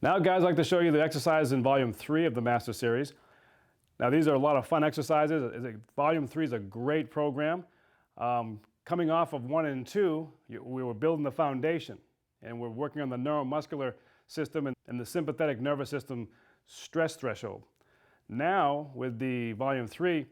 Now, guys, I'd like to show you the exercises in Volume 3 of the Master Series. Now, these are a lot of fun exercises. Volume 3 is a great program. Coming off of 1 and 2, we were building the foundation, and we're working on the neuromuscular system and the sympathetic nervous system stress threshold. Now, with the Volume 3, we're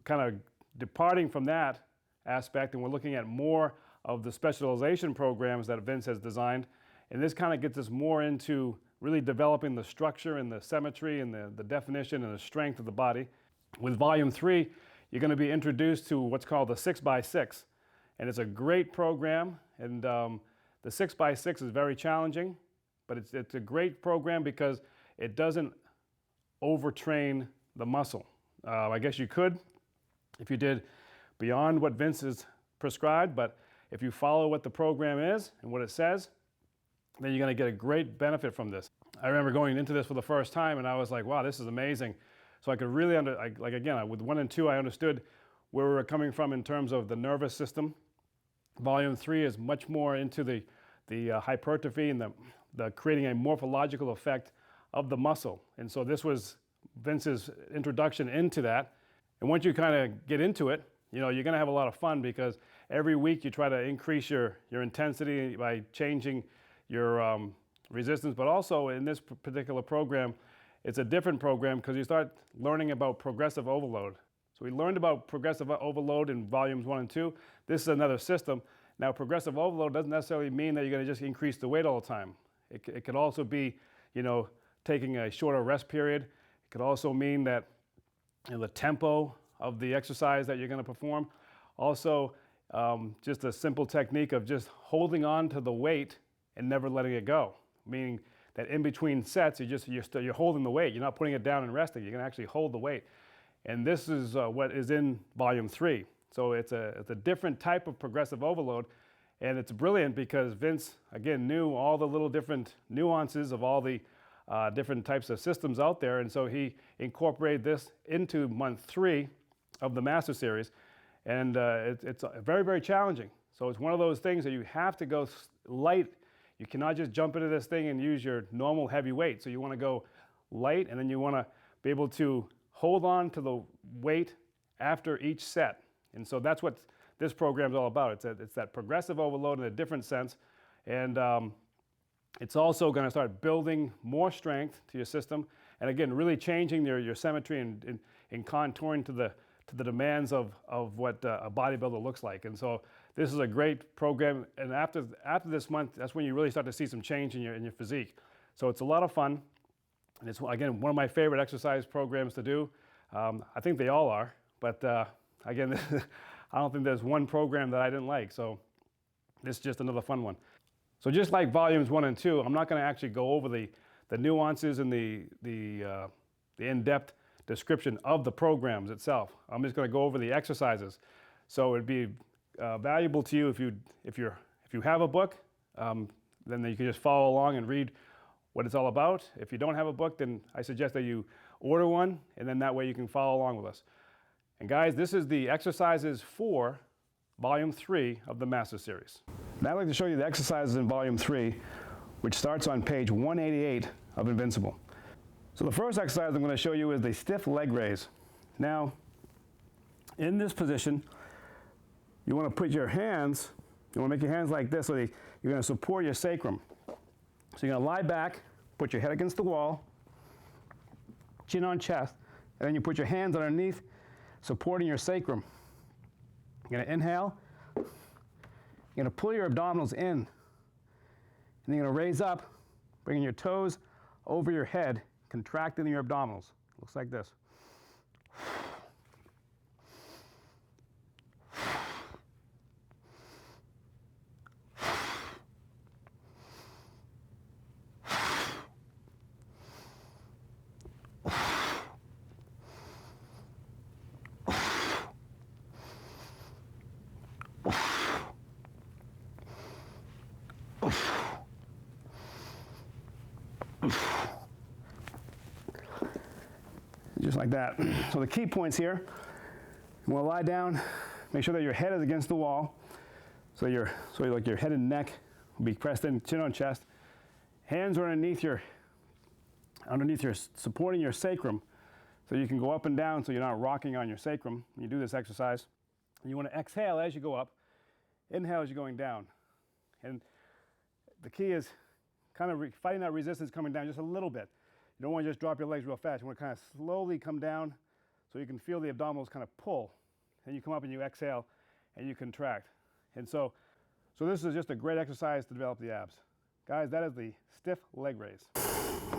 kind of departing from that aspect, and we're looking at more of the specialization programs that Vince has designed. And this kind of gets us more into really developing the structure and the symmetry and the definition and the strength of the body. With Volume 3, you're going to be introduced to what's called the 6x6. And it's a great program. And the 6x6 is very challenging, but it's a great program because it doesn't overtrain the muscle. I guess you could if you did beyond what Vince has prescribed, but if you follow what the program is and what it says, then you're going to get a great benefit from this. I remember going into this for the first time and I was like, wow, this is amazing. So I could really, with 1 and 2, I understood where we were coming from in terms of the nervous system. Volume 3 is much more into the hypertrophy and the creating a morphological effect of the muscle. And so this was Vince's introduction into that. And once you kind of get into it, you're going to have a lot of fun because every week you try to increase your intensity by changing your resistance, but also in this particular program, it's a different program because you start learning about progressive overload. So we learned about progressive overload in volumes 1 and 2. This is another system. Now, progressive overload doesn't necessarily mean that you're going to just increase the weight all the time. It could also be, taking a shorter rest period. It could also mean that the tempo of the exercise that you're going to perform. Also, just a simple technique of just holding on to the weight and never letting it go, meaning that in between sets, you're holding the weight. You're not putting it down and resting. You're going to actually hold the weight. And this is what is in Volume 3. So it's a different type of progressive overload, and it's brilliant because Vince, again, knew all the little different nuances of all the different types of systems out there, and so he incorporated this into month 3 of the Master Series, and it's very, very challenging. So it's one of those things that you have to go light. You cannot just jump into this thing and use your normal heavy weight. So you want to go light, and then you want to be able to hold on to the weight after each set. And so that's what this program is all about. It's that progressive overload in a different sense. And it's also going to start building more strength to your system. And again, really changing your symmetry and contouring to the demands of what a bodybuilder looks like. And so this is a great program. And after this month, that's when you really start to see some change in your physique. So it's a lot of fun. And it's, again, one of my favorite exercise programs to do. I think they all are. But again, I don't think there's one program that I didn't like. So this is just another fun one. So just like volumes 1 and 2, I'm not going to actually go over the nuances and the in-depth description of the programs itself. I'm just going to go over the exercises. So it'd be valuable to you if you have a book, then you can just follow along and read what it's all about. If you don't have a book, then I suggest that you order one, and then that way you can follow along with us. And guys, this is the exercises for Volume 3 of the Master Series. Now I'd like to show you the exercises in Volume 3, which starts on page 188 of Invincible. So the first exercise I'm going to show you is the stiff leg raise. Now, in this position, you want to put your hands, you want to make your hands like this, so you're going to support your sacrum. So you're going to lie back, put your head against the wall, chin on chest, and then you put your hands underneath, supporting your sacrum. You're going to inhale, you're going to pull your abdominals in, and then you're going to raise up, bringing your toes over your head, contracting your abdominals. Looks like this. Just like that. So the key points here, you want to lie down, make sure that your head is against the wall, so your head and neck will be pressed in, chin on chest. Hands are underneath your underneath supporting your sacrum, so you can go up and down so you're not rocking on your sacrum when you do this exercise. And you want to exhale as you go up, inhale as you're going down. And the key is kind of fighting that resistance coming down just a little bit. You don't want to just drop your legs real fast. You want to kind of slowly come down so you can feel the abdominals kind of pull. Then you come up and you exhale and you contract. And so this is just a great exercise to develop the abs. Guys, that is the stiff leg raise.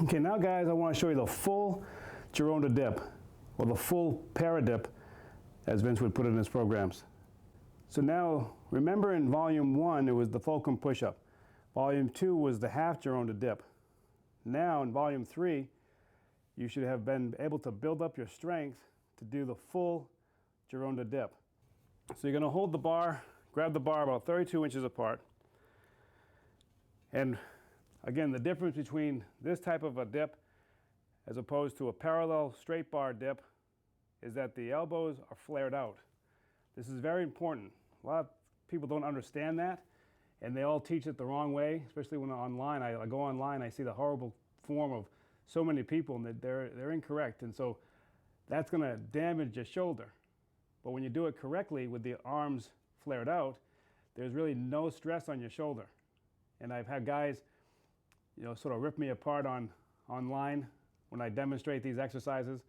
Okay, now guys, I want to show you the full Gironda dip, or the full para dip, as Vince would put it in his programs. So now, remember in volume 1, it was the fulcrum push-up. Volume 2 was the half Gironda dip. Now in volume 3, you should have been able to build up your strength to do the full Gironda dip. So you're going to hold the bar, grab the bar about 32 inches apart. And again, the difference between this type of a dip as opposed to a parallel straight bar dip is that the elbows are flared out. This is very important. A lot of people don't understand that, and they all teach it the wrong way, especially when online. I go online, I see the horrible form of so many people, and they're incorrect. And so that's going to damage your shoulder. But when you do it correctly with the arms flared out, there's really no stress on your shoulder. And I've had guys, sort of rip me apart online when I demonstrate these exercises,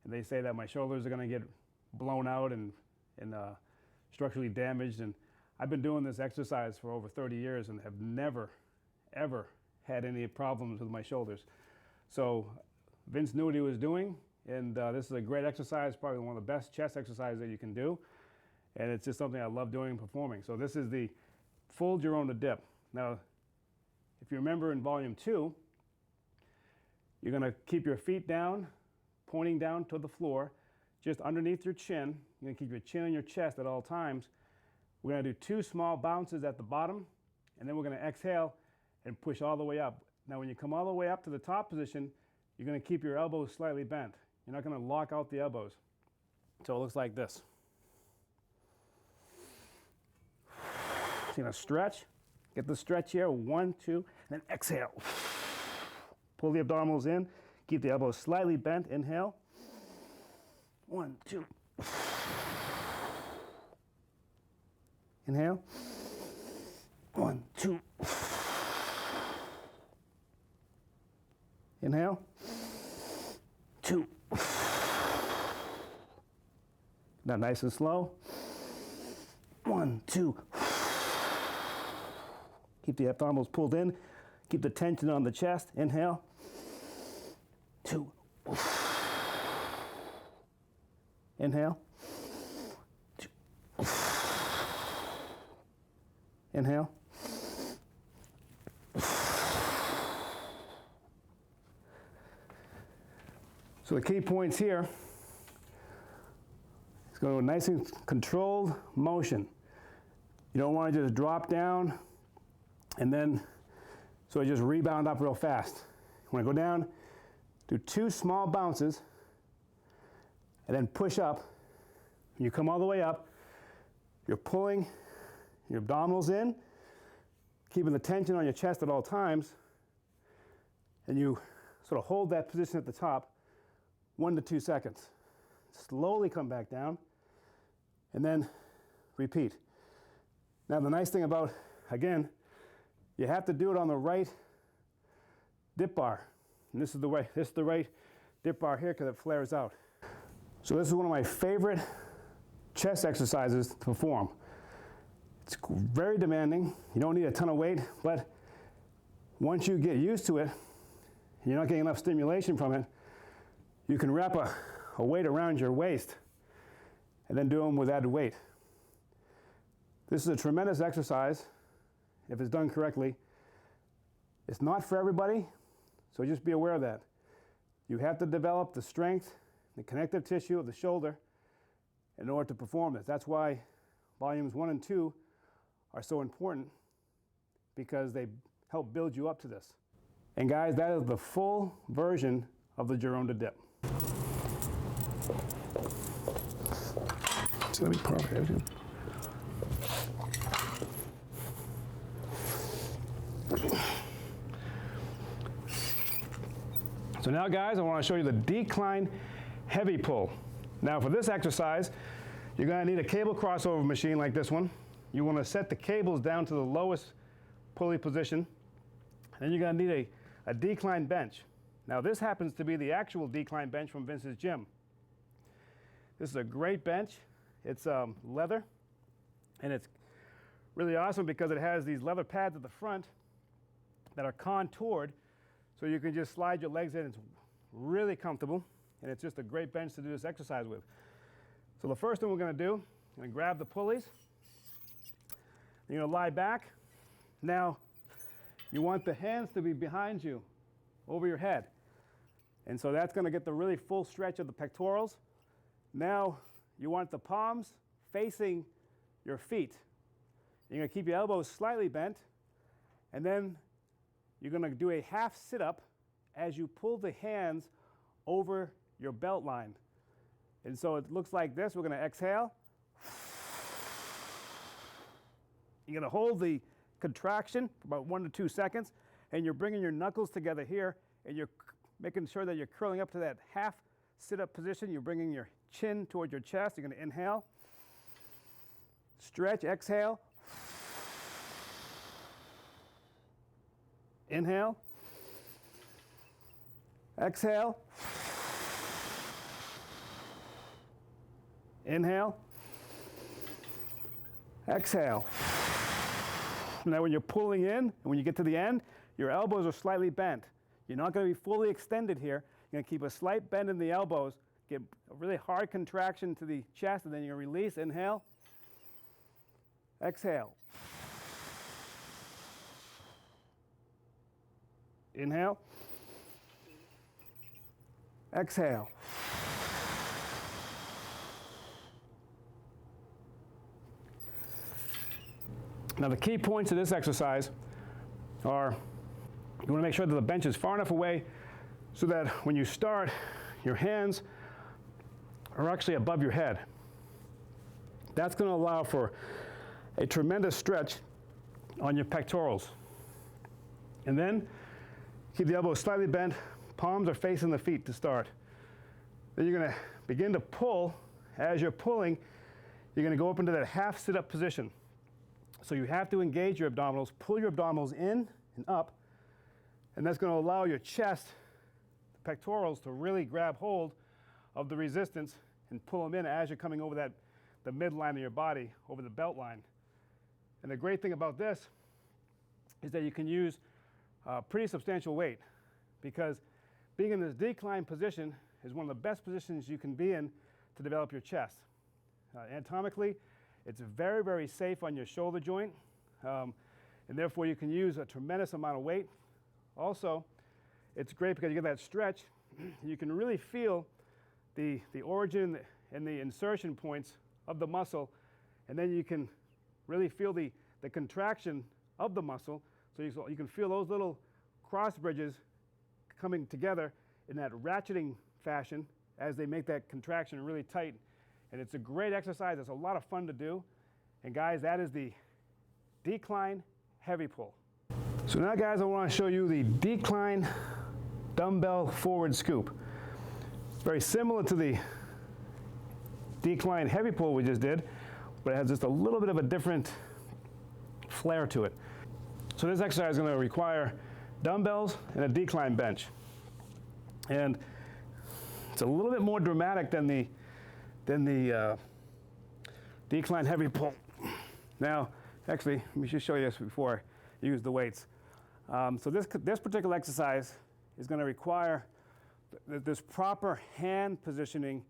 and they say that my shoulders are going to get blown out and structurally damaged. And I've been doing this exercise for over 30 years and have never, ever had any problems with my shoulders. So Vince knew what he was doing, and this is a great exercise, probably one of the best chest exercises that you can do. And it's just something I love doing and performing. So this is the full Gironda dip. Now, if you remember in volume 2, you're going to keep your feet down, pointing down to the floor, just underneath your chin. You're going to keep your chin on your chest at all times. We're going to do 2 small bounces at the bottom, and then we're going to exhale and push all the way up. Now, when you come all the way up to the top position, you're going to keep your elbows slightly bent. You're not going to lock out the elbows. So it looks like this. So you're going to stretch. Get the stretch here, 1, 2, and then exhale. Pull the abdominals in, keep the elbows slightly bent, inhale. 1, 2. Inhale. 1, 2. Inhale. 2. Now nice and slow. 1, 2. Keep the abdominals pulled in. Keep the tension on the chest. Inhale. 2. Inhale. 2. Inhale. So the key points here is going to a nice and controlled motion. You don't want to just drop down and then so just rebound up real fast. You want to go down, do 2 small bounces, and then push up. When you come all the way up, you're pulling your abdominals in, keeping the tension on your chest at all times, and you sort of hold that position at the top 1 to 2 seconds. Slowly come back down, and then repeat. Now the nice thing about, again, you have to do it on the right dip bar. And this is the right dip bar here because it flares out. So this is one of my favorite chest exercises to perform. It's very demanding. You don't need a ton of weight, but once you get used to it, and you're not getting enough stimulation from it, you can wrap a weight around your waist and then do them with added weight. This is a tremendous exercise if it's done correctly. It's not for everybody, so just be aware of that. You have to develop the strength, the connective tissue of the shoulder in order to perform this. That's why volumes 1 and 2 are so important, because they help build you up to this. And guys, that is the full version of the Gironda dip. It's gonna be perfect. So now guys, I want to show you the decline heavy pull. Now for this exercise, you're going to need a cable crossover machine like this one. You want to set the cables down to the lowest pulley position. Then you're going to need a decline bench. Now this happens to be the actual decline bench from Vince's gym. This is a great bench. It's leather, and it's really awesome because it has these leather pads at the front that are contoured, so you can just slide your legs in. It's really comfortable, and it's just a great bench to do this exercise with. So the first thing we're going to do, I'm going to grab the pulleys. You're going to lie back. Now, you want the hands to be behind you, over your head. And so that's going to get the really full stretch of the pectorals. Now, you want the palms facing your feet. You're going to keep your elbows slightly bent, and then you're going to do a half sit-up as you pull the hands over your belt line. And so it looks like this. We're going to exhale. You're going to hold the contraction for about 1 to 2 seconds, and you're bringing your knuckles together here, and you're making sure that you're curling up to that half sit-up position. You're bringing your chin towards your chest. You're going to inhale, stretch, exhale, inhale, exhale, inhale, exhale. Now when you're pulling in, and when you get to the end, your elbows are slightly bent. You're not going to be fully extended here. You're going to keep a slight bend in the elbows, get a really hard contraction to the chest, and then you're going to release, inhale, exhale. Inhale, exhale. Now the key points of this exercise are, you want to make sure that the bench is far enough away so that when you start, your hands are actually above your head. That's going to allow for a tremendous stretch on your pectorals. And then keep the elbows slightly bent, palms are facing the feet to start. Then you're going to begin to pull. As you're pulling, you're going to go up into that half sit-up position. So you have to engage your abdominals, pull your abdominals in and up, and that's going to allow your chest, the pectorals, to really grab hold of the resistance and pull them in as you're coming over the midline of your body, over the belt line. And the great thing about this is that you can use pretty substantial weight, because being in this decline position is one of the best positions you can be in to develop your chest. Anatomically, it's very, very safe on your shoulder joint, and therefore you can use a tremendous amount of weight. Also, it's great because you get that stretch. You can really feel the origin and the insertion points of the muscle, and then you can really feel the contraction of the muscle. So you can feel those little cross bridges coming together in that ratcheting fashion as they make that contraction really tight. And it's a great exercise. It's a lot of fun to do. And guys, that is the decline heavy pull. So now guys, I want to show you the decline dumbbell forward scoop. It's very similar to the decline heavy pull we just did, but it has just a little bit of a different flair to it. So this exercise is going to require dumbbells and a decline bench. And it's a little bit more dramatic than the decline heavy pull. Now, actually, let me just show you this before I use the weights. So this particular exercise is going to require this proper hand positioning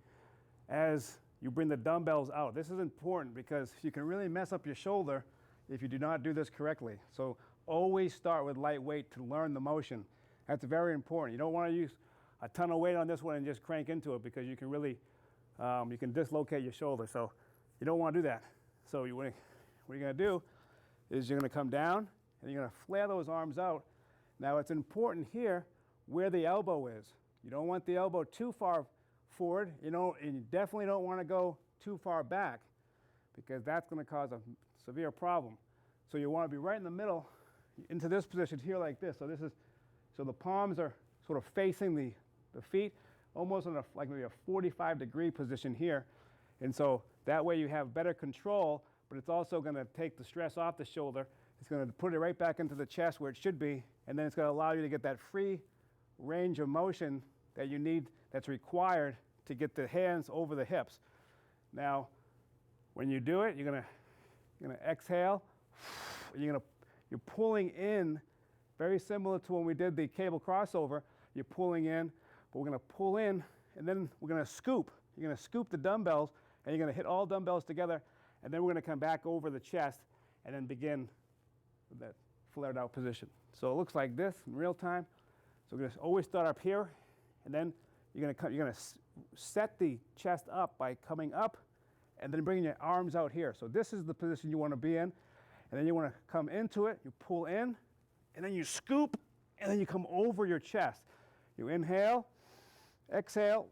as you bring the dumbbells out. This is important because you can really mess up your shoulder if you do not do this correctly. So always start with light weight to learn the motion. That's very important. You don't want to use a ton of weight on this one and just crank into it, because you can really you can dislocate your shoulder. So you don't want to do that. So what you're going to do is you're going to come down and you're going to flare those arms out. Now it's important here where the elbow is. You don't want the elbow too far forward, and you definitely don't want to go too far back, because that's going to cause a severe problem. So you want to be right in the middle into this position here like this. So the palms are sort of facing the feet almost in like maybe a 45-degree position here. And so that way you have better control, but it's also going to take the stress off the shoulder. It's going to put it right back into the chest where it should be, and then it's going to allow you to get that free range of motion that you need, that's required to get the hands over the hips. Now, when you do it, you're going to exhale. You're pulling in, very similar to when we did the cable crossover. You're pulling in, but we're going to pull in, and then we're going to scoop. You're going to scoop the dumbbells, and you're going to hit all dumbbells together, and then we're going to come back over the chest and then begin with that flared out position. So it looks like this in real time. So we're going to always start up here, and then you're going to set the chest up by coming up and then bringing your arms out here. So this is the position you want to be in, and then you want to come into it, you pull in, and then you scoop, and then you come over your chest. You inhale, exhale,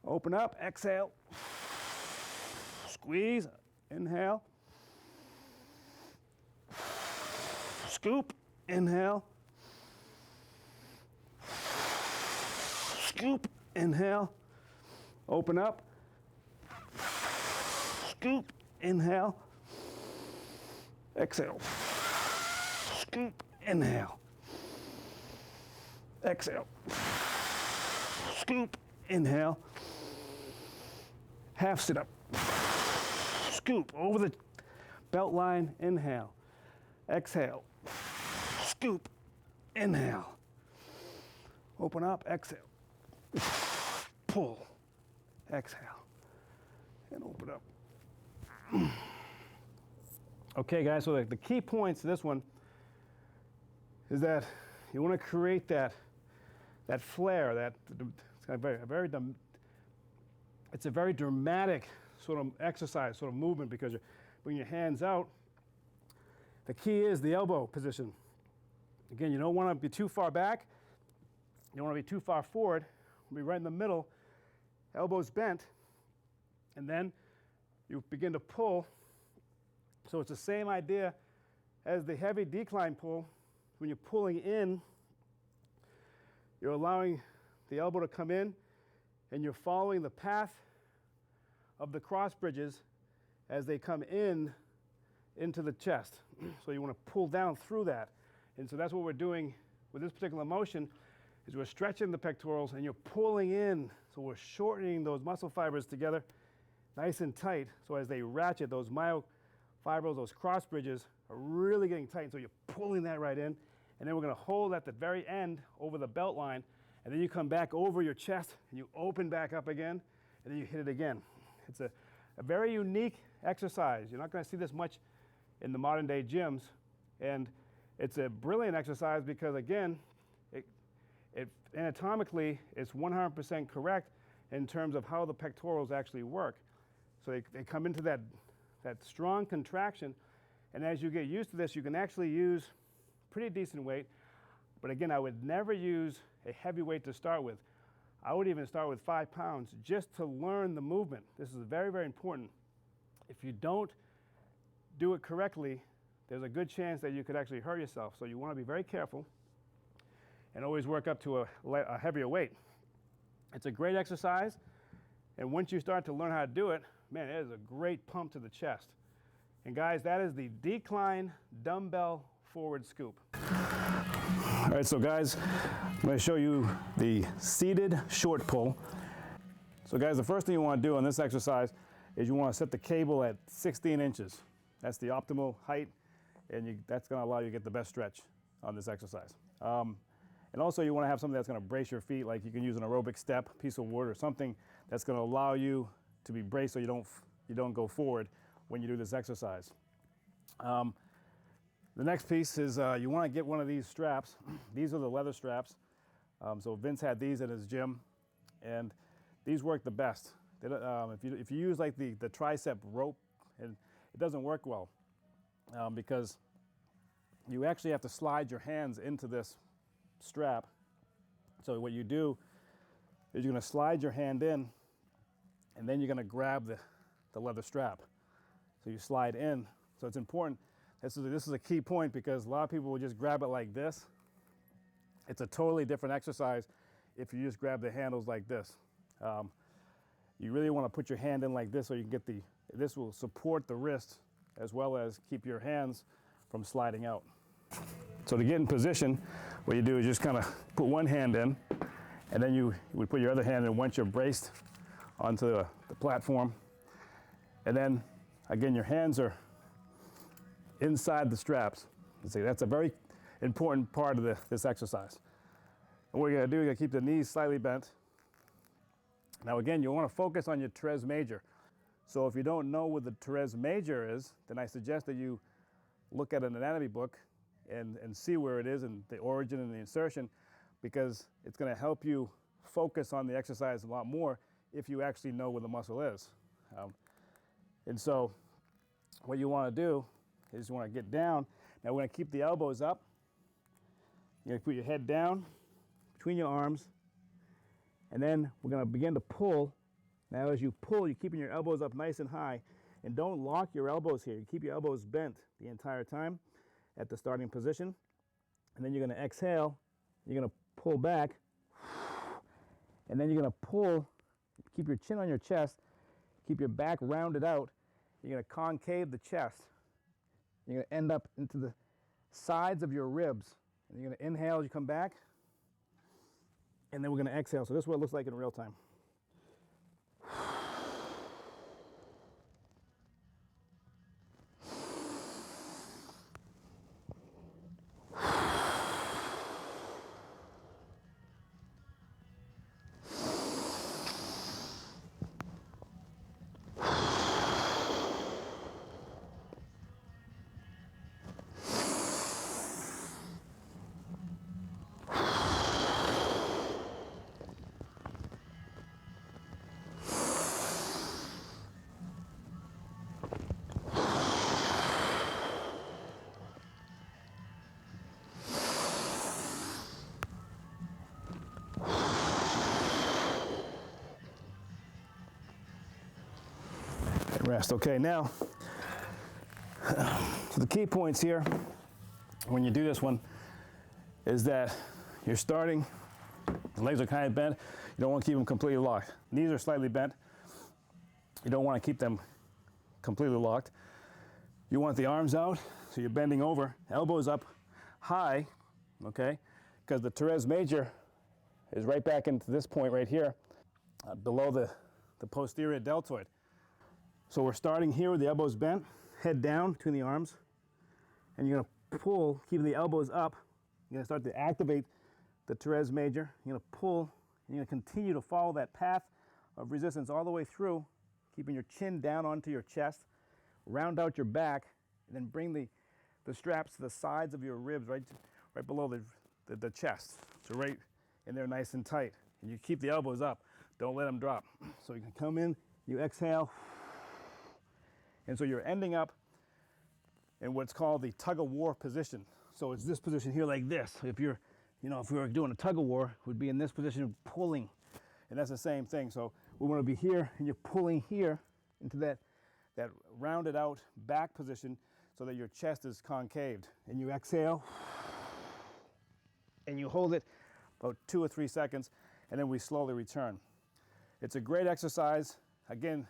open up, exhale, squeeze, inhale, scoop, inhale, scoop, inhale, open up, scoop, inhale, exhale, scoop, inhale, exhale, scoop, inhale, half sit up, scoop over the belt line, inhale, exhale, scoop, inhale, open up, exhale, pull, exhale, and open up. Okay, guys, so the key points to this one is that you want to create that flare, it's a very dramatic sort of exercise, sort of movement, because you bring your hands out. The key is the elbow position. Again, you don't want to be too far back. You don't want to be too far forward. Be right in the middle, elbows bent, and then you begin to pull. So it's the same idea as the heavy decline pull. When you're pulling in, you're allowing the elbow to come in, and you're following the path of the cross bridges as they come in into the chest. So you want to pull down through that. And so that's what we're doing with this particular motion, is we're stretching the pectorals and you're pulling in. So we're shortening those muscle fibers together nice and tight. So as they ratchet, those myofibrils, those cross bridges are really getting tight. So you're pulling that right in. And then we're going to hold at the very end over the belt line. And then you come back over your chest and you open back up again. And then you hit it again. It's a very unique exercise. You're not going to see this much in the modern day gyms. And it's a brilliant exercise because, again, it anatomically is 100% correct in terms of how the pectorals actually work. So they come into that strong contraction, and as you get used to this, you can actually use pretty decent weight. But again, I would never use a heavy weight to start with. I would even start with 5 pounds just to learn the movement. This is very, very important. If you don't do it correctly, there's a good chance that you could actually hurt yourself. So you want to be very careful and always work up to a heavier weight. It's a great exercise, and once you start to learn how to do it, man, it is a great pump to the chest. And guys, that is the decline dumbbell forward scoop. All right, so guys, I'm going to show you the seated short pull. So guys, the first thing you want to do on this exercise is you want to set the cable at 16 inches. That's the optimal height, and that's going to allow you to get the best stretch on this exercise. And also you want to have something that's going to brace your feet, like you can use an aerobic step, piece of wood, or something that's going to allow you to be braced so you don't go forward when you do this exercise. The next piece is you want to get one of these straps. These are the leather straps. So Vince had these at his gym, and these work the best. If you use like the tricep rope, it doesn't work well because you actually have to slide your hands into this strap. So what you do is you're going to slide your hand in, and then you're going to grab the leather strap. So you slide in. So it's important. This is a key point because a lot of people will just grab it like this, It's a totally different exercise if you just grab the handles like this. You really want to put your hand in like this so you can get this will support the wrist as well as keep your hands from sliding out. So to get in position, what you do is just kind of put one hand in, and then you would put your other hand in once you're braced onto the platform. And then, again, your hands are inside the straps. See, that's a very important part of this exercise. And what you're gonna do, you're gonna keep the knees slightly bent. Now again, you wanna focus on your teres major. So if you don't know what the teres major is, then I suggest that you look at an anatomy book and see where it is and the origin and the insertion, because it's gonna help you focus on the exercise a lot more if you actually know where the muscle is. And so what you wanna do is you wanna get down. Now we're gonna keep the elbows up. You're gonna put your head down between your arms, and then we're gonna begin to pull. Now as you pull, you're keeping your elbows up nice and high, and don't lock your elbows here. You keep your elbows bent the entire time at the starting position, and then you're gonna exhale, you're gonna pull back, and then you're gonna pull, keep your chin on your chest, keep your back rounded out, you're gonna concave the chest. You're gonna end up into the sides of your ribs, and you're gonna inhale as you come back, and then we're gonna exhale. So this is what it looks like in real time. Rest. Okay, now, so the key points here when you do this one is that you're starting, the legs are kind of bent, you don't want to keep them completely locked. Knees are slightly bent, you don't want to keep them completely locked. You want the arms out, so you're bending over, elbows up high, okay, because the teres major is right back into this point right here, below the posterior deltoid. So we're starting here with the elbows bent, head down between the arms, and you're gonna pull, keeping the elbows up. You're gonna start to activate the teres major. You're gonna pull, and you're gonna continue to follow that path of resistance all the way through, keeping your chin down onto your chest, round out your back, and then bring the straps to the sides of your ribs, right below the chest. So right in there nice and tight. And you keep the elbows up, don't let them drop. So you can come in, you exhale, and so you're ending up in what's called the tug of war position. So it's this position here like this. If you're, if we were doing a tug of war, it would be in this position of pulling. And that's the same thing. So we want to be here, and you're pulling here into that rounded out back position so that your chest is concaved. And you exhale, and you hold it about 2 or 3 seconds, and then we slowly return. It's a great exercise. Again,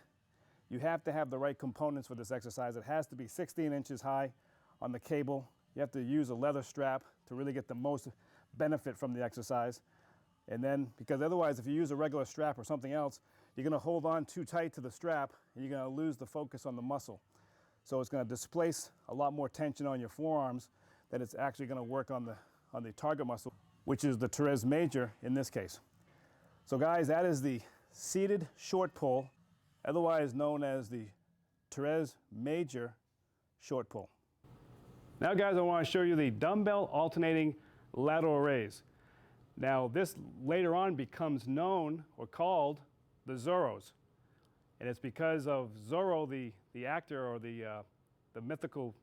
you have to have the right components for this exercise. It has to be 16 inches high on the cable. You have to use a leather strap to really get the most benefit from the exercise. And then, because otherwise if you use a regular strap or something else, you're gonna hold on too tight to the strap and you're gonna lose the focus on the muscle. So it's gonna displace a lot more tension on your forearms than it's actually gonna work on the target muscle, which is the teres major in this case. So guys, that is the seated short pull, otherwise known as the teres major short pull. Now guys, I want to show you the dumbbell alternating lateral raise. Now this later on becomes known or called the Zorros. And it's because of Zorro, the actor or the mythical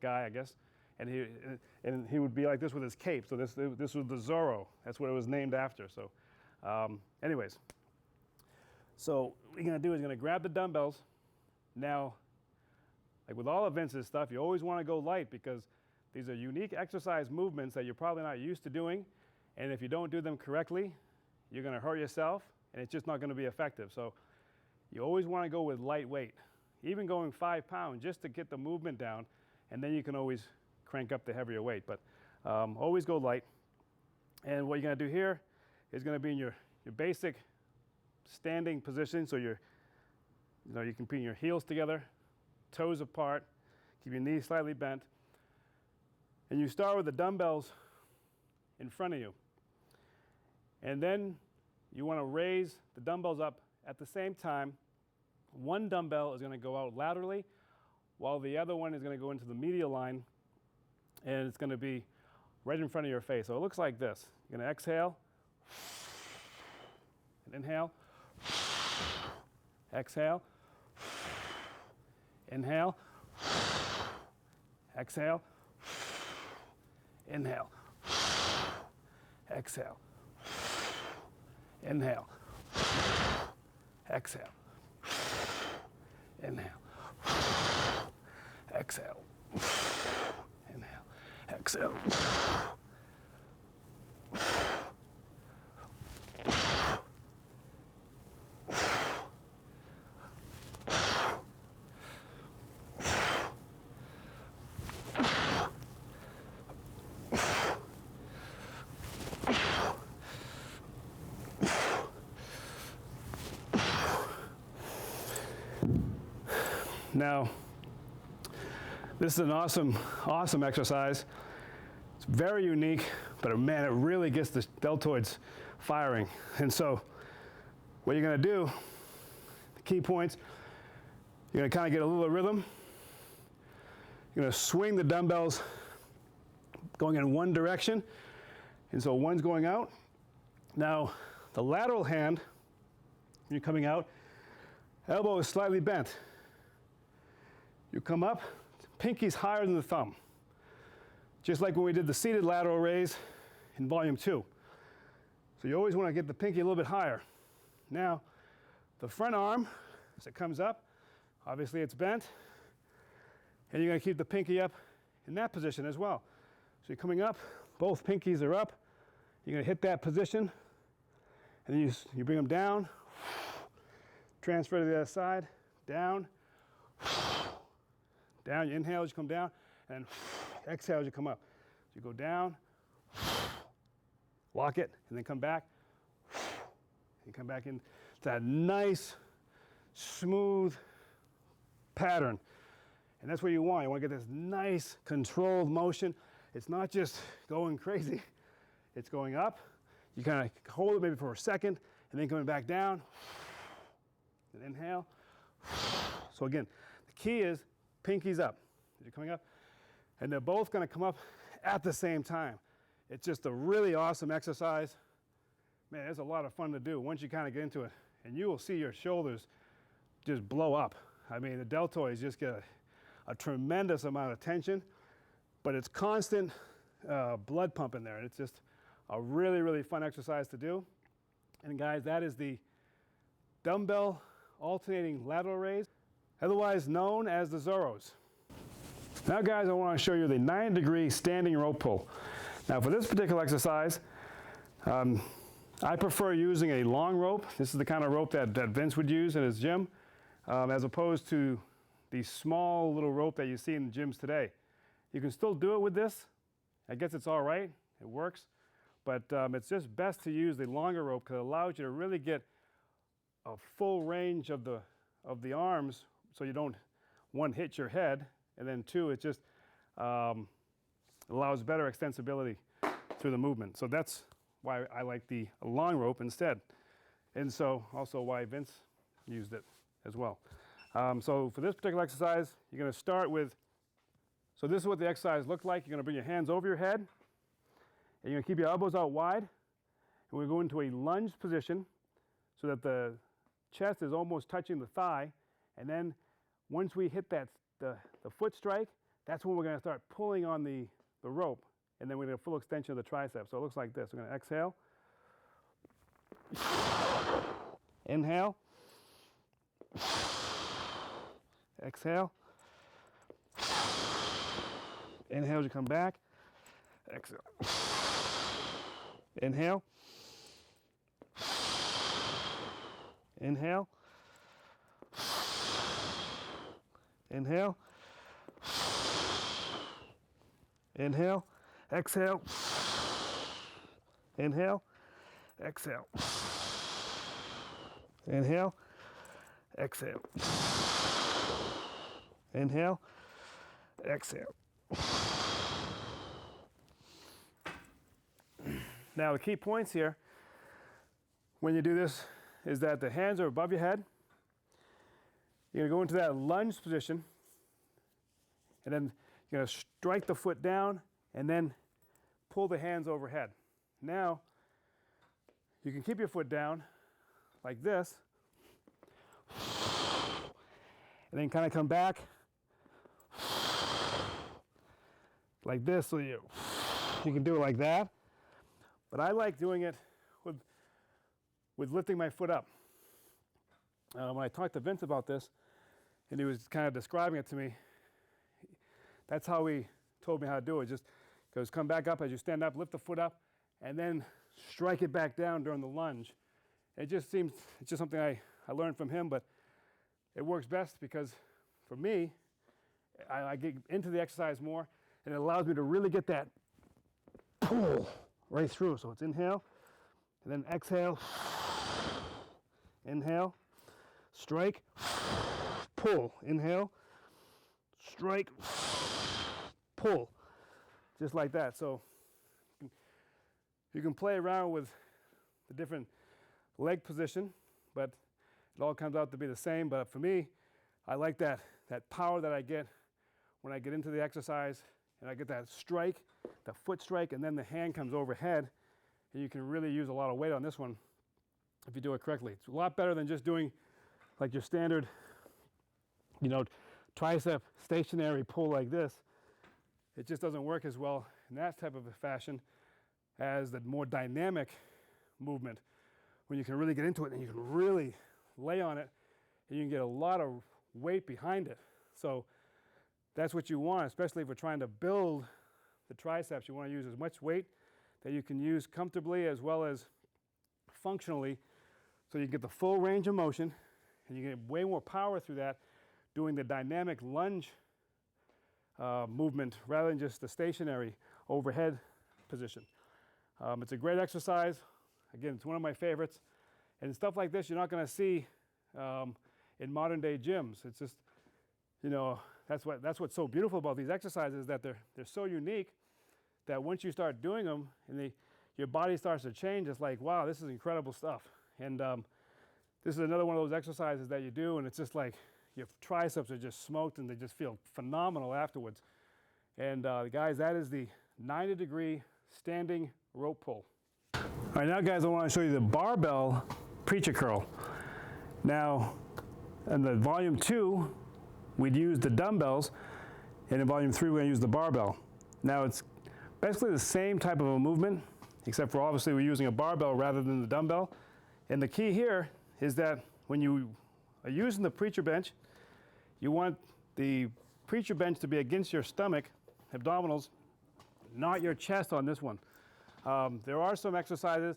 guy, I guess. And he would be like this with his cape. So this was the Zorro. That's what it was named after. So anyways. So what you're gonna do is you're gonna grab the dumbbells. Now, like with all events and stuff, you always wanna go light because These are unique exercise movements that you're probably not used to doing, and if you don't do them correctly, you're going to hurt yourself, and it's just not going to be effective. So you always want to go with light weight, even going 5 pounds just to get the movement down, and then you can always crank up the heavier weight. But always go light. And what you're going to do here is going to be in your basic standing position. So you can put your heels together, toes apart, keep your knees slightly bent. And you start with the dumbbells in front of you. And then you want to raise the dumbbells up at the same time. One dumbbell is going to go out laterally, while the other one is going to go into the medial line, and it's going to be right in front of your face. So it looks like this. You're going to exhale, and inhale, exhale, inhale, exhale, inhale, exhale, inhale, exhale, inhale, exhale, inhale, exhale. Now, this is an awesome exercise. It's very unique, but man, it really gets the deltoids firing. And so what you're going to do, the key points, you're going to kind of get a little rhythm. You're going to swing the dumbbells going in one direction, and so one's going out. Now, the lateral hand, when you're coming out, elbow is slightly bent. You come up, pinky's higher than the thumb. Just like when we did the seated lateral raise in volume 2. So you always want to get the pinky a little bit higher. Now, the front arm, as it comes up, obviously it's bent, and you're going to keep the pinky up in that position as well. So you're coming up, both pinkies are up, you're going to hit that position, and then you bring them down, transfer to the other side, down, down, you inhale as you come down, and exhale as you come up. So you go down, lock it, and then come back, and come back in. It's that nice, smooth pattern. And that's what you want. You want to get this nice, controlled motion. It's not just going crazy. It's going up. You kind of hold it maybe for a second, and then coming back down, and inhale. So again, the key is pinkies up as you're coming up, and they're both going to come up at the same time. It's just a really awesome exercise. Man, it's a lot of fun to do once you kind of get into it, and you will see your shoulders just blow up. I mean, the deltoids just get a tremendous amount of tension, but it's constant blood pump in there, and it's just a really, really fun exercise to do. And guys, that is the dumbbell alternating lateral raise, otherwise known as the Zorros. Now guys, I want to show you the 90-degree standing rope pull. Now for this particular exercise, I prefer using a long rope. This is the kind of rope that Vince would use in his gym, as opposed to the small little rope that you see in the gyms today. You can still do it with this. I guess it's all right, it works, but it's just best to use the longer rope because it allows you to really get a full range of the arms, so you don't, one, hit your head, and then two, it just allows better extensibility through the movement. So that's why I like the long rope instead. And so also why Vince used it as well. So for this particular exercise, you're going to start with, so this is what the exercise looked like. You're going to bring your hands over your head, and you're going to keep your elbows out wide, and we're going to go into a lunge position so that the chest is almost touching the thigh, and then once we hit that the foot strike, that's when we're going to start pulling on the rope, and then we're going to full extension of the tricep. So it looks like this. We're going to exhale, inhale, exhale, Inhale as you come back. Exhale. Inhale. Inhale. Inhale. Inhale. Exhale. Inhale. Exhale. Inhale. Exhale. Inhale. Exhale. Now the key points here when you do this is that the hands are above your head. You're going to go into that lunge position, and then you're going to strike the foot down and then pull the hands overhead. Now you can keep your foot down like this and then kind of come back like this, so you can do it like that. But I like doing it with lifting my foot up. When I talked to Vince about this, and he was kind of describing it to me, that's how he told me how to do it. Just goes, come back up as you stand up, lift the foot up, and then strike it back down during the lunge. It's just something I learned from him, but it works best because for me, I get into the exercise more, and it allows me to really get that pull right through. So it's inhale, and then exhale, inhale, strike, pull, inhale, strike, pull, just like that. So you can play around with the different leg position, but it all comes out to be the same. But for me, I like that power that I get when I get into the exercise, and I get that strike, the foot strike, and then the hand comes overhead, and you can really use a lot of weight on this one if you do it correctly. It's a lot better than just doing like your standard, tricep stationary pull like this. It just doesn't work as well in that type of a fashion as the more dynamic movement, when you can really get into it and you can really lay on it and you can get a lot of weight behind it. So that's what you want, especially if we're trying to build the triceps. You want to use as much weight that you can use comfortably as well as functionally, so you get the full range of motion and you get way more power through that doing the dynamic lunge movement rather than just the stationary overhead position. It's a great exercise. Again, it's one of my favorites. And stuff like this you're not going to see in modern day gyms. It's just, that's what's so beautiful about these exercises, that they're so unique that once you start doing them and your body starts to change, it's like, wow, this is incredible stuff. And this is another one of those exercises that you do, and it's just like your triceps are just smoked and they just feel phenomenal afterwards. And guys, that is the 90-degree standing rope pull. All right, now guys, I want to show you the barbell preacher curl. Now, in the volume 2, we'd use the dumbbells, and in volume 3, we're going to use the barbell. Now, it's basically the same type of a movement, except for obviously we're using a barbell rather than the dumbbell. And the key here is that when you are using the preacher bench, you want the preacher bench to be against your stomach, abdominals, not your chest on this one. There are some exercises,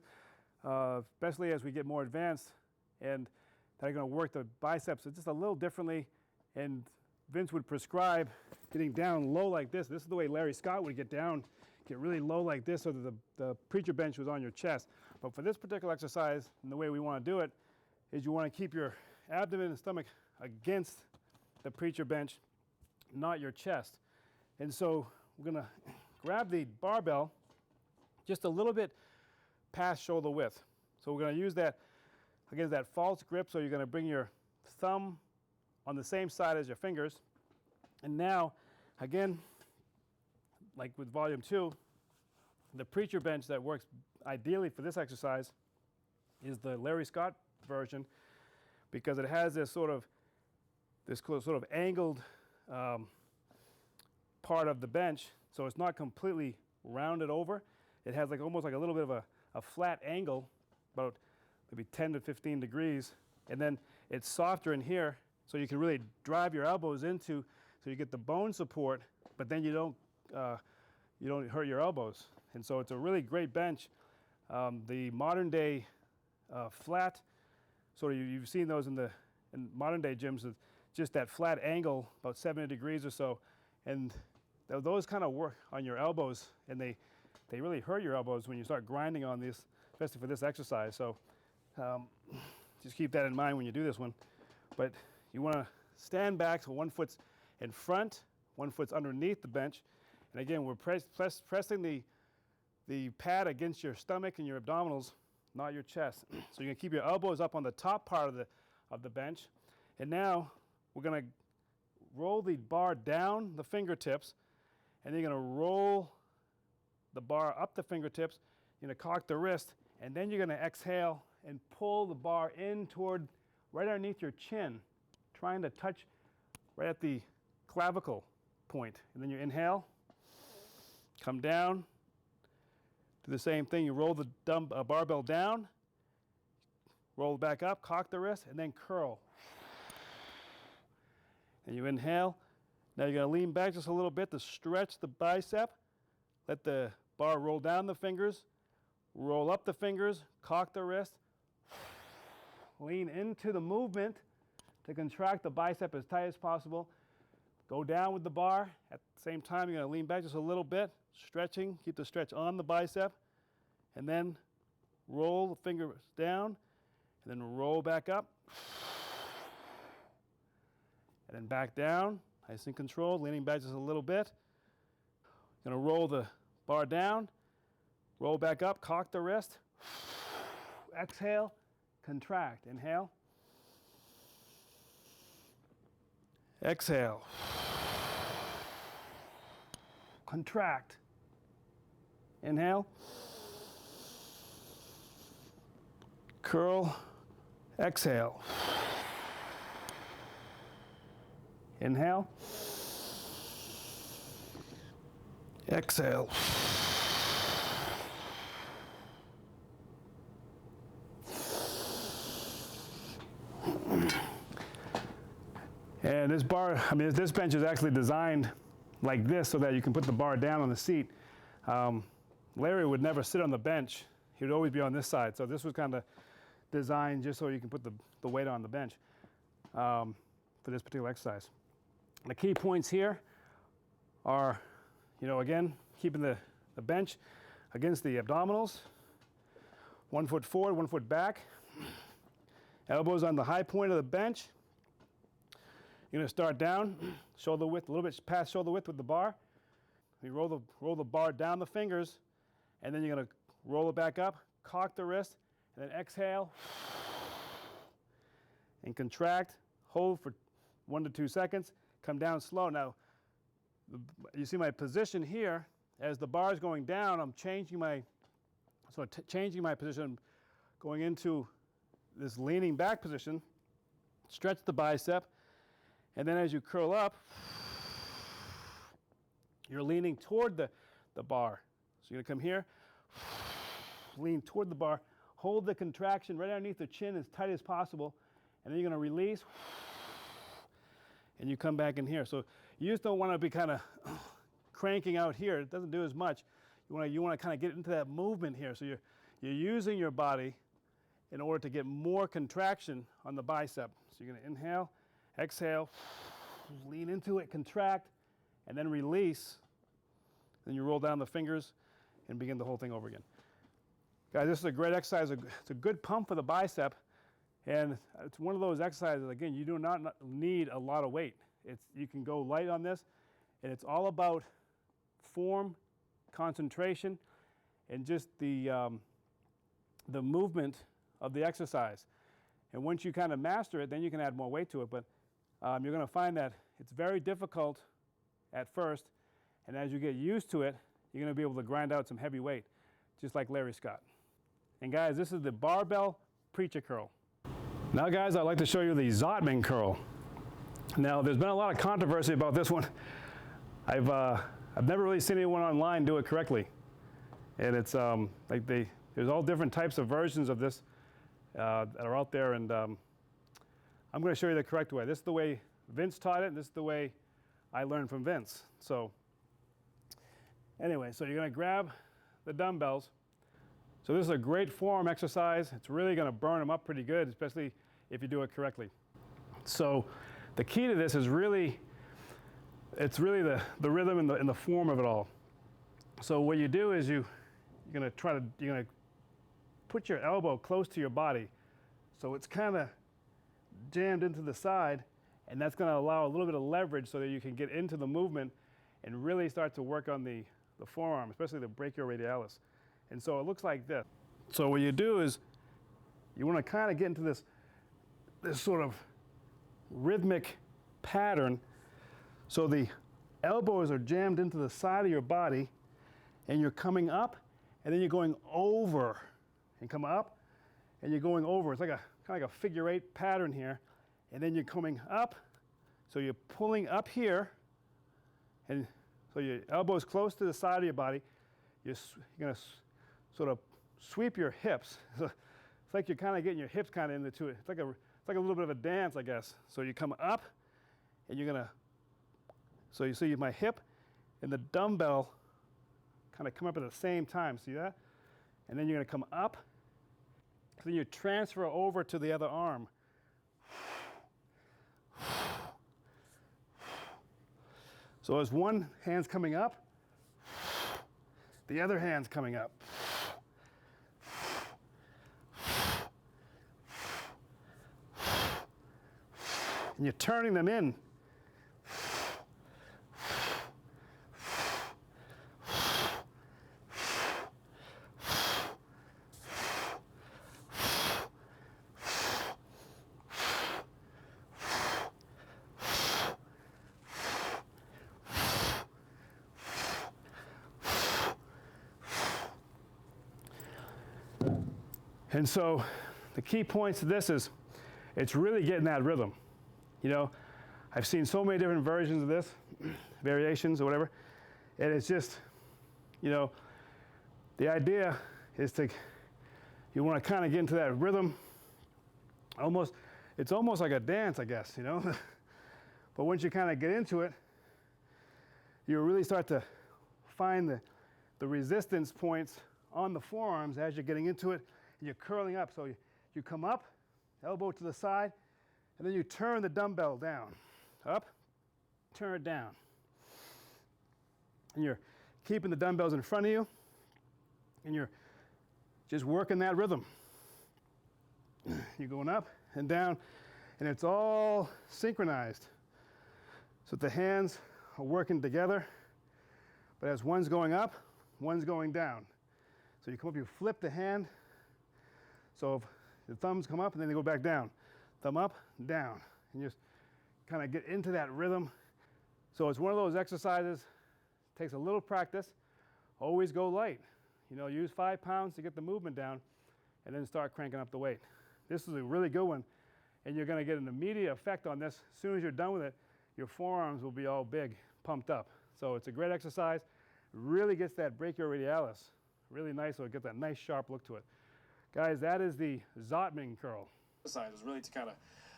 especially as we get more advanced, and that are going to work the biceps just a little differently. And Vince would prescribe getting down low like this. This is the way Larry Scott would get down, get really low like this so that the preacher bench was on your chest. But for this particular exercise, and the way we want to do it, is you want to keep your abdomen and stomach against the preacher bench, not your chest. And so we're going to grab the barbell just a little bit past shoulder width. So we're going to use that, again, that false grip. So you're going to bring your thumb on the same side as your fingers. And now, again, like with volume 2, the preacher bench that works ideally for this exercise is the Larry Scott version, because it has this sort of angled part of the bench, so it's not completely rounded over. It has almost like a little bit of a flat angle, about maybe 10 to 15 degrees, and then it's softer in here, so you can really drive your elbows into, so you get the bone support, but then you don't you don't hurt your elbows. And so it's a really great bench. The modern day flat, so you've seen those in modern day gyms, with just that flat angle, about 70 degrees or so. And those kind of work on your elbows, and they really hurt your elbows when you start grinding on these, especially for this exercise. So just keep that in mind when you do this one. But you want to stand back so one foot's in front, one foot's underneath the bench. And again, we're pressing the pad against your stomach and your abdominals, not your chest. So you're going to keep your elbows up on the top part of the bench. And now we're going to roll the bar down the fingertips, and then you're going to roll the bar up the fingertips. You're going to cock the wrist, and then you're going to exhale and pull the bar in toward right underneath your chin, trying to touch right at the clavicle point. And then you inhale, come down, do the same thing. You roll the barbell down, roll it back up, cock the wrist, and then curl. And you inhale. Now you're going to lean back just a little bit to stretch the bicep. Let the bar roll down the fingers, roll up the fingers, cock the wrist, lean into the movement to contract the bicep as tight as possible. Go down with the bar. At the same time, you're going to lean back just a little bit, stretching, keep the stretch on the bicep, and then roll the fingers down, and then roll back up, and then back down, nice and controlled, leaning back just a little bit. Going to roll the bar down, roll back up, cock the wrist, exhale, contract, inhale, exhale, contract, inhale, curl, exhale, inhale, exhale, and this bench is actually designed like this so that you can put the bar down on the seat. Larry would never sit on the bench. He would always be on this side. So this was kind of designed just so you can put the weight on the bench for this particular exercise. The key points here are, again, keeping the bench against the abdominals. 1 foot forward, 1 foot back. Elbows on the high point of the bench. You're going to start down, shoulder width, a little bit past shoulder width with the bar. You roll the bar down the fingers, and then you're going to roll it back up, cock the wrist, and then exhale, and contract, hold for 1 to 2 seconds, come down slow. Now, you see my position here. As the bar is going down, I'm changing my position, going into this leaning back position, stretch the bicep, and then as you curl up, you're leaning toward the bar. So you're going to come here, lean toward the bar, hold the contraction right underneath the chin as tight as possible, and then you're going to release, and you come back in here. So you just don't want to be kind of cranking out here. It doesn't do as much. You want to kind of get into that movement here. So you're using your body in order to get more contraction on the bicep. So you're going to inhale, exhale, lean into it, contract, and then release. Then you roll down the fingers and begin the whole thing over again. Guys, this is a great exercise. It's a good pump for the bicep, and it's one of those exercises, again, you do not need a lot of weight. You can go light on this, and it's all about form, concentration, and just the movement of the exercise. And once you kind of master it, then you can add more weight to it. But you're going to find that it's very difficult at first, and as you get used to it, you're going to be able to grind out some heavy weight, just like Larry Scott. And guys, this is the barbell preacher curl. Now guys, I'd like to show you the Zottman curl. Now there's been a lot of controversy about this one. I've never really seen anyone online do it correctly. And it's there's all different types of versions of this that are out there, and I'm going to show you the correct way. This is the way Vince taught it, and this is the way I learned from Vince. So Anyway, so you're going to grab the dumbbells. So this is a great forearm exercise. It's really going to burn them up pretty good, especially if you do it correctly. So the key to this is really, it's really the rhythm and the form of it all. So what you do is you're going to put your elbow close to your body. So it's kind of jammed into the side, and that's going to allow a little bit of leverage so that you can get into the movement and really start to work on the forearm, especially the brachioradialis. And so it looks like this. So what you do is you want to kind of get into this sort of rhythmic pattern. So the elbows are jammed into the side of your body, and you're coming up, and then you're going over, and come up, and you're going over. It's like kind of like a figure 8 pattern here, and then you're coming up. So you're pulling up here, and so your elbow's close to the side of your body. You're going to sort of sweep your hips. So it's like you're kind of getting your hips kind of into it. It's like a little bit of a dance, I guess. So you come up, and you're going to, so you see my hip and the dumbbell kind of come up at the same time. See that? And then you're going to come up. So then you transfer over to the other arm. So as one hand's coming up, the other hand's coming up. And you're turning them in. And so the key points to this is it's really getting that rhythm. You know, I've seen so many different versions of this, variations or whatever, and it's just, you know, the idea is you want to kind of get into that rhythm. It's almost like a dance, I guess, you know. But once you kind of get into it, you really start to find the resistance points on the forearms as you're getting into it. You're curling up, so you come up, elbow to the side, and then you turn the dumbbell down. Up, turn it down. And you're keeping the dumbbells in front of you, and you're just working that rhythm. You're going up and down, and it's all synchronized. So the hands are working together, but as one's going up, one's going down. So you come up, you flip the hand. So if the thumbs come up and then they go back down, thumb up, down, and just kind of get into that rhythm. So it's one of those exercises, takes a little practice, always go light. You know, use 5 pounds to get the movement down and then start cranking up the weight. This is a really good one, and you're going to get an immediate effect on this. As soon as you're done with it, your forearms will be all big, pumped up. So it's a great exercise. Really gets that brachioradialis really nice, so it gets that nice sharp look to it. Guys, that is the Zottman curl. Exercise was really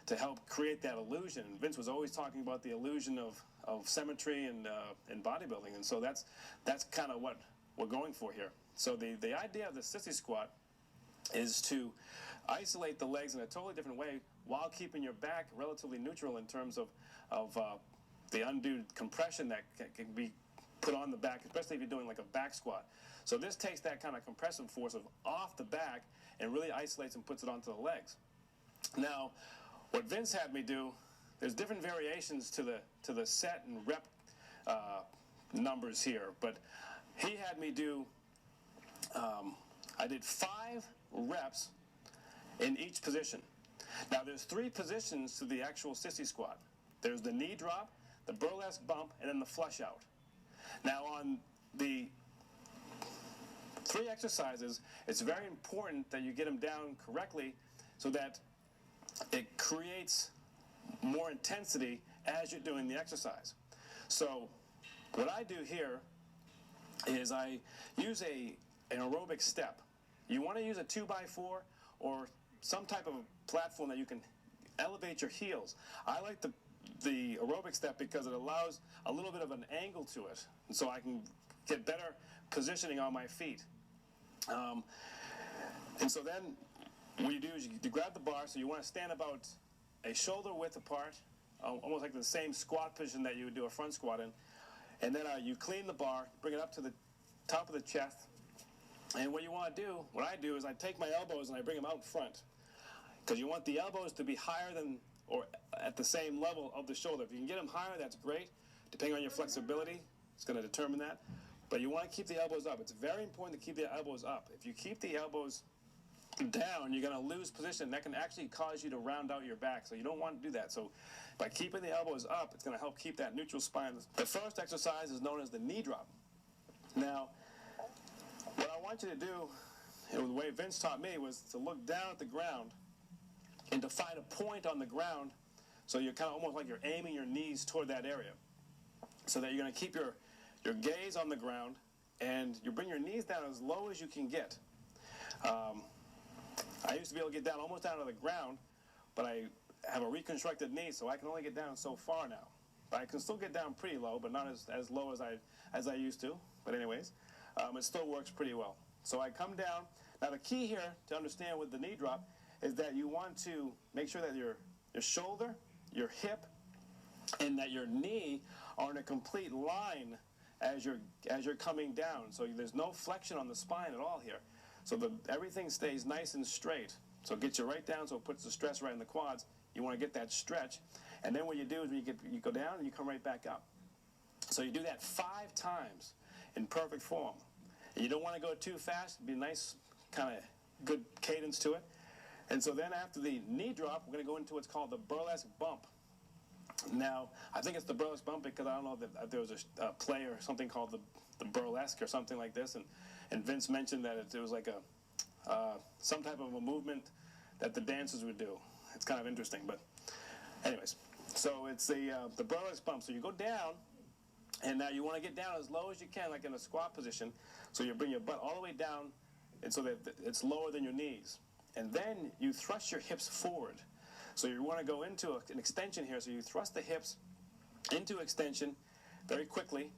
to help create that illusion. Vince was always talking about the illusion of symmetry and bodybuilding, and so that's kind of what we're going for here. So the idea of the sissy squat is to isolate the legs in a totally different way while keeping your back relatively neutral in terms of the undue compression that can be put on the back, especially if you're doing like a back squat. So this takes that kind of compressive force off the back and really isolates and puts it onto the legs. Now, what Vince had me do, there's different variations to the set and rep numbers here, but he had me do, I did 5 reps in each position. Now there's 3 positions to the actual sissy squat. There's the knee drop, the burlesque bump, and then the flush out. Now on the 3 exercises, it's very important that you get them down correctly so that it creates more intensity as you're doing the exercise. So what I do here is I use an aerobic step. You want to use a 2x4 or some type of platform that you can elevate your heels. I like the aerobic step because it allows a little bit of an angle to it. And so I can get better positioning on my feet. And so then what you do is you grab the bar, so you want to stand about a shoulder width apart, almost like the same squat position that you would do a front squat in. And then you clean the bar, bring it up to the top of the chest. And what you want to do, what I do is I take my elbows and I bring them out in front. Because you want the elbows to be higher than or at the same level of the shoulder. If you can get them higher, that's great. Depending on your flexibility, it's going to determine that. But you want to keep the elbows up. It's very important to keep the elbows up. If you keep the elbows down, you're going to lose position. That can actually cause you to round out your back, so you don't want to do that. So by keeping the elbows up, it's going to help keep that neutral spine. The first exercise is known as the knee drop. Now, what I want you to do, the way Vince taught me, was to look down at the ground and to find a point on the ground, so you're kind of almost like you're aiming your knees toward that area, so that you're going to keep your gaze on the ground, and you bring your knees down as low as you can get. I used to be able to get down almost down to the ground, but I have a reconstructed knee, so I can only get down so far now. But I can still get down pretty low, but not as low as I used to. But anyways, it still works pretty well. So I come down. Now the key here to understand with the knee drop is that you want to make sure that your shoulder, your hip, and that your knee are in a complete line as you're coming down. So there's no flexion on the spine at all here. So everything stays nice and straight. So it gets you right down, so it puts the stress right in the quads. You want to get that stretch. And then what you do is you go down and you come right back up. So you do that 5 times in perfect form. And you don't want to go too fast. It'd be a nice kind of good cadence to it. And so then after the knee drop, we're going to go into what's called the burlesque bump. Now, I think it's the burlesque bump because I don't know if there was a play or something called the burlesque or something like this. And Vince mentioned that it was like some type of a movement that the dancers would do. It's kind of interesting, but anyways. So it's the burlesque bump. So you go down, and now you want to get down as low as you can, like in a squat position. So you bring your butt all the way down, and so that it's lower than your knees. And then you thrust your hips forward. So you want to go into an extension here. So you thrust the hips into extension very quickly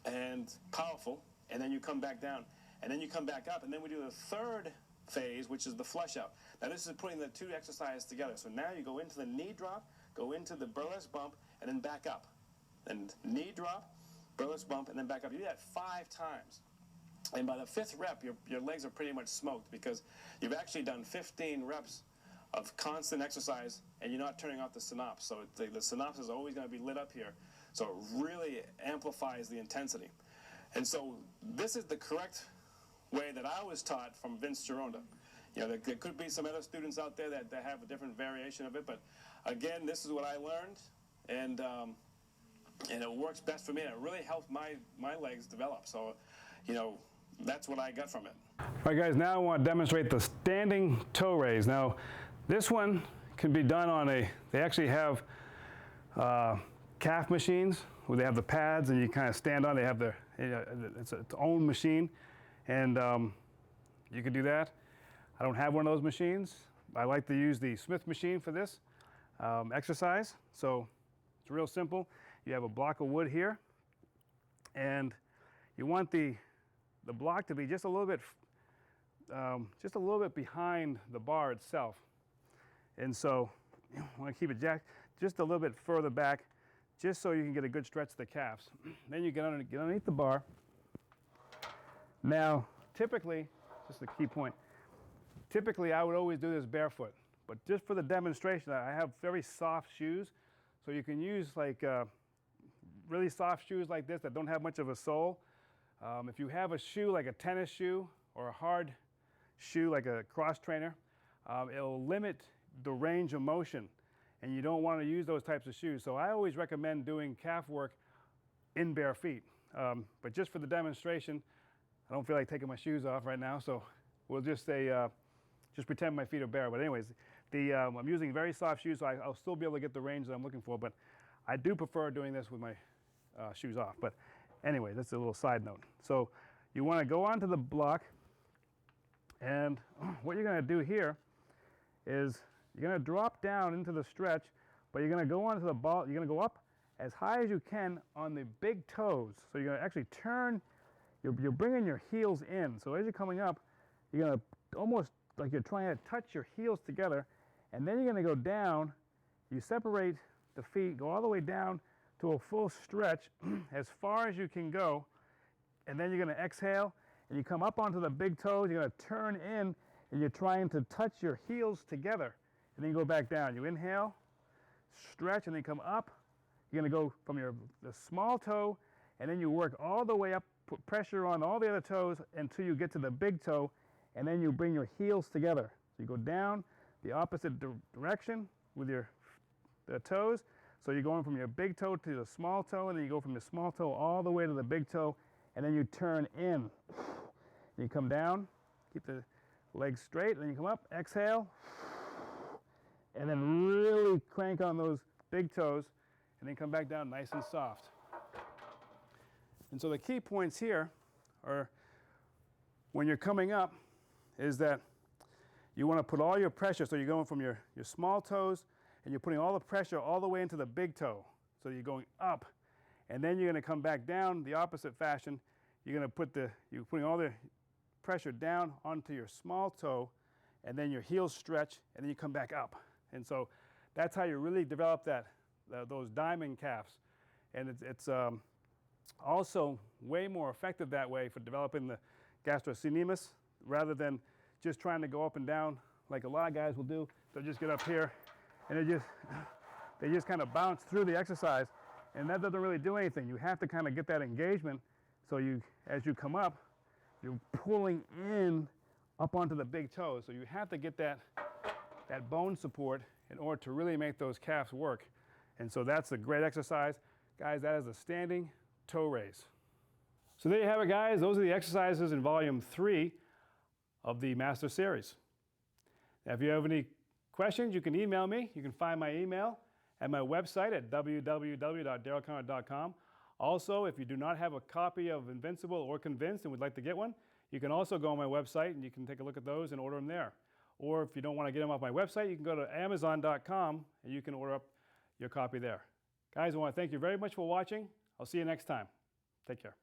and powerful, and then you come back down. And then you come back up, and then we do the third phase, which is the flush out. Now this is putting the 2 exercises together. So now you go into the knee drop, go into the burlesque bump, and then back up. And knee drop, burlesque bump, and then back up. You do that 5 times. And by the 5th rep, your legs are pretty much smoked because you've actually done 15 reps of constant exercise, and you're not turning off the synapse. So the synapse is always going to be lit up here. So it really amplifies the intensity. And so this is the correct way that I was taught from Vince Gironda. You know, there could be some other students out there that have a different variation of it, but again, this is what I learned, and it works best for me, and it really helped my legs develop. So, you know, that's what I got from it. All right, guys, now I want to demonstrate the standing toe raise. Now, this one can be done on they actually have calf machines where they have the pads and you kind of stand on. They have it's its own machine, and you can do that. I don't have one of those machines. I like to use the Smith machine for this exercise. So it's real simple. You have a block of wood here, and you want the block to be just a little bit behind the bar itself. And so you want to keep it jacked just a little bit further back, just so you can get a good stretch to the calves. Then you get underneath the bar. Now, typically, just a key point, typically I would always do this barefoot, but just for the demonstration, I have very soft shoes, so you can use like really soft shoes like this that don't have much of a sole. If you have a shoe like a tennis shoe or a hard shoe like a cross trainer, it'll limit the range of motion, and you don't want to use those types of shoes. So I always recommend doing calf work in bare feet. But just for the demonstration, I don't feel like taking my shoes off right now, so we'll just say, just pretend my feet are bare. But anyways, I'm using very soft shoes, so I'll still be able to get the range that I'm looking for, but I do prefer doing this with my shoes off. But anyway, that's a little side note. So you want to go onto the block, and what you're going to do here is you're going to drop down into the stretch, but you're going to go onto the ball. You're going to go up as high as you can on the big toes. So you're going to actually turn you're bringing your heels in. So as you're coming up, you're going to almost like you're trying to touch your heels together, and then you're going to go down. You separate the feet, go all the way down to a full stretch as far as you can go, and then you're going to exhale, and you come up onto the big toes. You're going to turn in, and you're trying to touch your heels together, and then you go back down. You inhale, stretch, and then come up. You're going to go from the small toe, and then you work all the way up, put pressure on all the other toes until you get to the big toe, and then you bring your heels together. So you go down the opposite direction with the toes. So you're going from your big toe to the small toe, and then you go from the small toe all the way to the big toe, and then you turn in. You come down, keep the legs straight, and then you come up, exhale, and then really crank on those big toes, and then come back down nice and soft. And so the key points here are, when you're coming up, is that you want to put all your pressure, so you're going from your small toes, and you're putting all the pressure all the way into the big toe. So you're going up, and then you're going to come back down the opposite fashion. You're going to you're putting all the pressure down onto your small toe, and then your heels stretch, and then you come back up. And so that's how you really develop those diamond calves. And it's also way more effective that way for developing the gastrocnemius, rather than just trying to go up and down like a lot of guys will do. They'll just get up here, and they just kind of bounce through the exercise, and that doesn't really do anything. You have to kind of get that engagement, so as you come up, you're pulling in up onto the big toes. So you have to get that bone support in order to really make those calves work. And so that's a great exercise. Guys, that is a standing toe raise. So there you have it, guys. Those are the exercises in volume 3 of the Master Series. Now, if you have any questions, you can email me. You can find my email at my website at www.darylconner.com. Also, if you do not have a copy of Invincible or Convinced and would like to get one, you can also go on my website and you can take a look at those and order them there. Or if you don't want to get them off my website, you can go to amazon.com and you can order up your copy there. Guys, I want to thank you very much for watching. I'll see you next time. Take care.